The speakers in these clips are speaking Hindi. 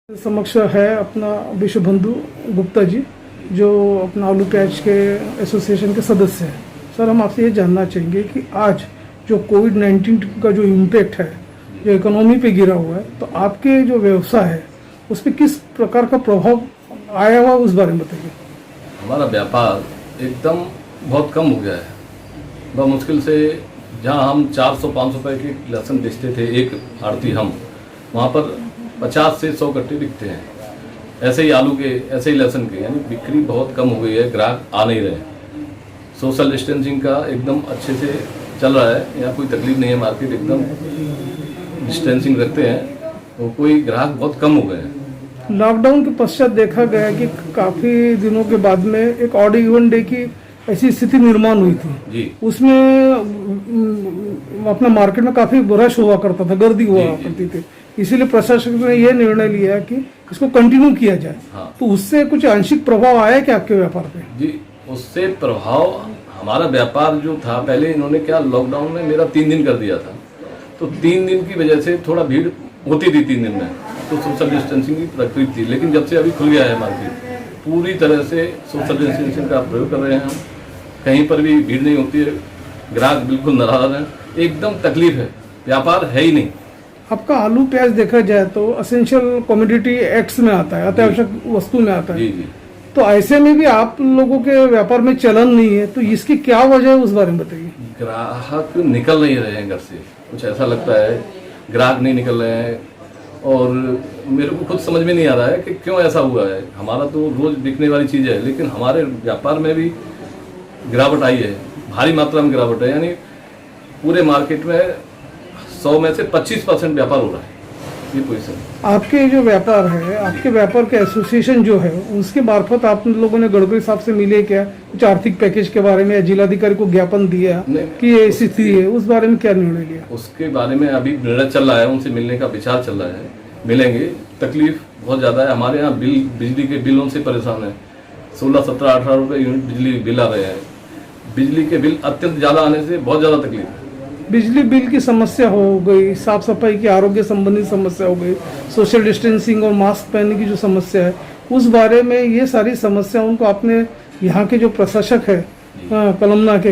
समक्ष है अपना विश्व बंधु गुप्ता जी, जो अपना आलू प्याज के एसोसिएशन के सदस्य हैं। सर, हम आपसे ये जानना चाहेंगे कि आज जो कोविड-19 का जो इम्पैक्ट है, जो इकोनॉमी पे गिरा हुआ है, तो आपके जो व्यवसाय है उस पर किस प्रकार का प्रभाव आया हुआ, उस बारे में बताइए। हमारा व्यापार एकदम बहुत कम हो गया है। बहुत मुश्किल से जहां हम 400-500 रुपए के लहसुन बेचते थे एक आड़ती, हम वहां पर 50 से 100 कट्टे बिकते हैं। ऐसे ही आलू के, ऐसे ही लहसुन के, यानी बिक्री बहुत कम हो गई है, ग्राहक आ नहीं रहे। सोशल डिस्टेंसिंग का एकदम अच्छे से चल रहा है, यहाँ कोई तकलीफ नहीं है। मार्केट एकदम डिस्टेंसिंग रखते हैं, तो कोई ग्राहक बहुत कम हो गए हैं। लॉकडाउन के पश्चात देखा गया कि काफ़ी दिनों के बाद में एक ऑड इवन डे की ऐसी स्थिति निर्माण हुई थी जी। उसमें अपना मार्केट में काफ़ी रश हुआ करता था, गर्दी हुआ करती थी। इसीलिए प्रशासन ने यह निर्णय लिया कि इसको कंटिन्यू किया जाए। हाँ। तो उससे कुछ आंशिक प्रभाव आया क्या आपके व्यापार पे? जी, उससे प्रभाव, हमारा व्यापार जो था पहले, इन्होंने क्या लॉकडाउन में मेरा 3 दिन कर दिया था, तो 3 दिन की वजह से थोड़ा भीड़ होती थी 3 दिन में, तो सोशल डिस्टेंसिंग की प्रक्रिया थी। लेकिन जब से अभी खुल गया है मार्केट, पूरी तरह से सोशल डिस्टेंसिंग का प्रयोग कर रहे हैं हम। कहीं पर भी भीड़ नहीं होती है, ग्राहक बिल्कुल नाराज है, एकदम तकलीफ है, व्यापार है ही नहीं। आपका आलू प्याज देखा जाए तो असेंशियल कमोडिटी एक्ट्स में आता है, अत्यावश्यक वस्तु में आता है। जी जी। तो ऐसे में भी आप लोगों के व्यापार में चलन नहीं है, तो इसकी क्या वजह है, उस बारे में बताइए। ग्राहक निकल नहीं रहे हैं घर से, कुछ ऐसा लगता है, ग्राहक नहीं निकल रहे हैं। और मेरे को खुद समझ में नहीं आ रहा है कि क्यों ऐसा हुआ है। हमारा तो रोज बिकने वाली चीज़ है, लेकिन हमारे व्यापार में भी गिरावट आई है, भारी मात्रा में गिरावट है। यानी पूरे मार्केट में 100 में से 25% व्यापार हो रहा है, ये पोजीशन। आपके जो व्यापार है, आपके व्यापार के एसोसिएशन जो है, उसके मार्फत आप लोगों ने गडकरी साहब से मिले क्या, कुछ आर्थिक पैकेज के बारे में, या जिलाधिकारी को ज्ञापन दिया कि ये स्थिति है, उस बारे में क्या निर्णय लिया? उसके बारे में अभी निर्णय चल रहा है, उनसे मिलने का विचार चल रहा है। मिलेंगे। तकलीफ बहुत ज़्यादा है हमारे यहाँ, बिजली के बिलों से परेशान है। 16, 17, 18 रुपये यूनिट बिजली बिल आ रहे हैं। बिजली के बिल अत्यंत ज़्यादा आने से बहुत ज़्यादा तकलीफ है। बिजली बिल की समस्या हो गई, साफ सफाई की, आरोग्य संबंधी समस्या हो गई, सोशल डिस्टेंसिंग और मास्क पहनने की जो समस्या है, उस बारे में ये सारी समस्याओं को आपने यहाँ के जो प्रशासक है कलमना के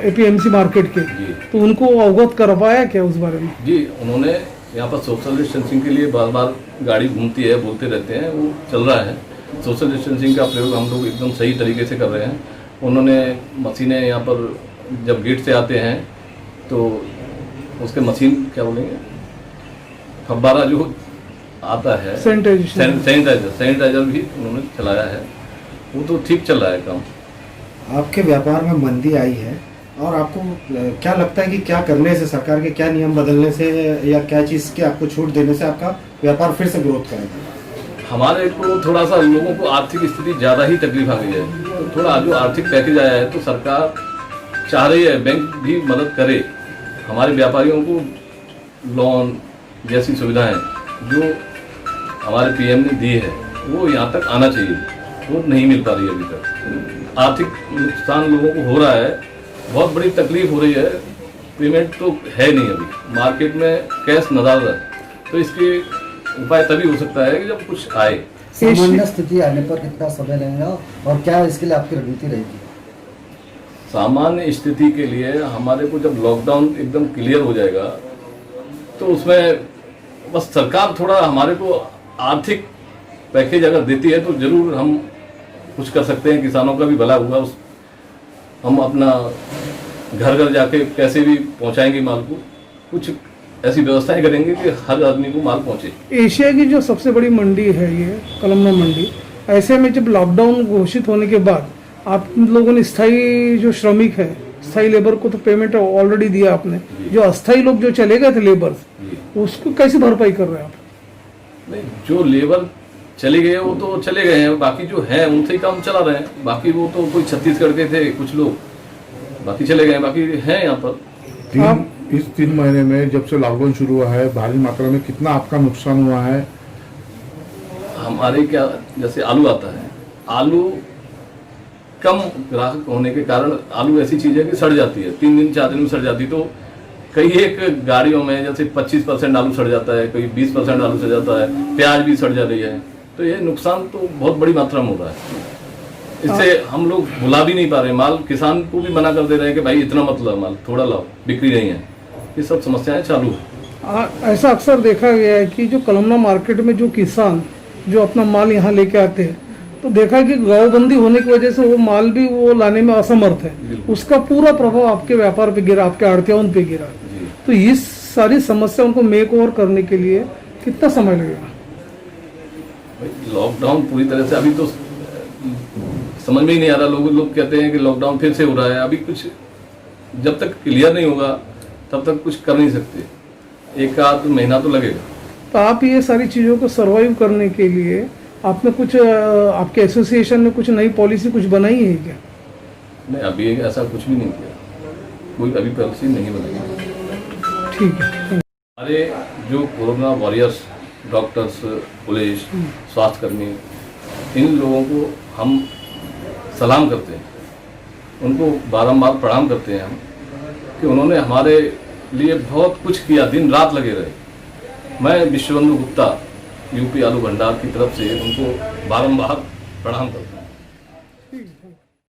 एपीएमसी मार्केट के, तो उनको अवगत करवाया क्या उस बारे में? जी, उन्होंने यहाँ पर सोशल डिस्टेंसिंग के लिए बार बार गाड़ी घूमती है, बोलते रहते हैं, वो चल रहा है। सोशल डिस्टेंसिंग का प्रयोग हम लोग एकदम सही तरीके से कर रहे हैं। उन्होंने मशीनें यहाँ पर जब गेट से आते हैं तो उसके मशीन क्या बोलेंगे, फब्बारा जो आता है, सैनिटाइजर भी उन्होंने चलाया है। वो तो ठीक चल रहा है काम। आपके व्यापार में मंदी आई है, और आपको क्या लगता है कि क्या करने से, सरकार के क्या नियम बदलने से या क्या चीज़ की आपको छूट देने से आपका व्यापार फिर से ग्रोथ करेगा? हमारे को थोड़ा सा, लोगों को आर्थिक स्थिति ज़्यादा ही तकलीफ आ गई है, तो थोड़ा जो आर्थिक पैकेज आया है, तो सरकार चाह रही है बैंक भी मदद करे। हमारे व्यापारियों को लोन जैसी सुविधाएं जो हमारे पीएम ने दी है, वो यहाँ तक आना चाहिए, वो नहीं मिल पा रही है अभी तक। आर्थिक नुकसान लोगों को हो रहा है, बहुत बड़ी तकलीफ हो रही है। पेमेंट तो है नहीं अभी मार्केट में, कैश नज़ारा, तो इसके उपाय तभी हो सकता है कि जब कुछ आए। सामान्य स्थिति आने पर कितना समय लगेगा और क्या इसके लिए आपकी रणनीति रहेगी? सामान्य स्थिति के लिए हमारे को जब लॉकडाउन एकदम क्लियर हो जाएगा, तो उसमें बस सरकार थोड़ा हमारे को आर्थिक पैकेज अगर देती है, तो जरूर हम कुछ कर सकते हैं। किसानों का भी भला हुआ, हम अपना घर घर जाके कैसे भी पहुंचाएंगे माल को, कुछ ऐसी व्यवस्थाएं करेंगे कि हर आदमी को माल पहुंचे। एशिया की जो सबसे बड़ी मंडी है ये कलमना मंडी, ऐसे में जब लॉकडाउन घोषित होने के बाद आप लोगों ने स्थायी जो श्रमिक है, स्थायी लेबर को तो पेमेंट ऑलरेडी दिया आपने, जो अस्थायी लोग जो चले गए थे लेबर्स, उसको कैसे भरपाई कर रहे हैं आप? नहीं, जो लेबर चले गए वो तो चले गए हैं, बाकी जो है उनसे ही काम चला रहे हैं। बाकी वो तो कोई छत्तीसगढ़ के थे कुछ लोग, बाकी चले गए, बाकी हैं यहाँ पर। इस 3 महीने में जब से लॉकडाउन शुरू हुआ है, भारी मात्रा में कितना आपका नुकसान हुआ है? हमारे क्या, जैसे आलू आता है, आलू कम ग्राहक होने के कारण, आलू ऐसी चीज़ है कि सड़ जाती है, 3 दिन 4 दिन में सड़ जाती है। तो कई एक गाड़ियों में जैसे 25% आलू सड़ जाता है, कोई 20% आलू सड़ जाता है, प्याज भी सड़ जा रही है। तो ये नुकसान तो बहुत बड़ी मात्रा में हो रहा है। इससे हम लोग बुला भी नहीं पा रहे माल, किसान को भी मना कर दे रहे हैं कि भाई इतना मत लाओ माल, थोड़ा लाओ, बिक्री नहीं है। ये सब समस्याएं चालू है। ऐसा अक्सर देखा गया है कि जो कलमना मार्केट में जो किसान जो अपना माल यहाँ लेके आते हैं, तो देखा कि गाँवबंदी होने की वजह से वो माल भी वो लाने में असमर्थ है, उसका पूरा प्रभाव आपके व्यापार पे गिरा, आपके आड़तियाओं पे गिरा। तो इस सारी समस्याओं को मेक ओवर करने के लिए कितना समय लगेगा? लॉकडाउन पूरी तरह से अभी तो समझ में ही नहीं आ रहा। लोग कहते हैं कि लॉकडाउन फिर से हो रहा है। अभी कुछ जब तक क्लियर नहीं होगा तब तक कुछ कर नहीं सकते, एक आध महीना तो लगेगा। तो आप ये सारी चीज़ों को सरवाइव करने के लिए आपने कुछ आपके एसोसिएशन ने कुछ नई पॉलिसी कुछ बनाई है क्या? नहीं, अभी ऐसा कुछ भी नहीं किया, कोई अभी पॉलिसी नहीं बनाई। ठीक है। हमारे जो कोरोना वॉरियर्स, डॉक्टर्स, पुलिस, स्वास्थ्यकर्मी, इन लोगों को हम सलाम करते हैं, उनको बारंबार प्रणाम करते हैं हम कि उन्होंने हमारे लिए बहुत कुछ किया, दिन रात लगे रहे। मैं विश्वबंधु गुप्ता यूपी आलू भंडार की तरफ से उनको बारंबार प्रणाम करता हूँ।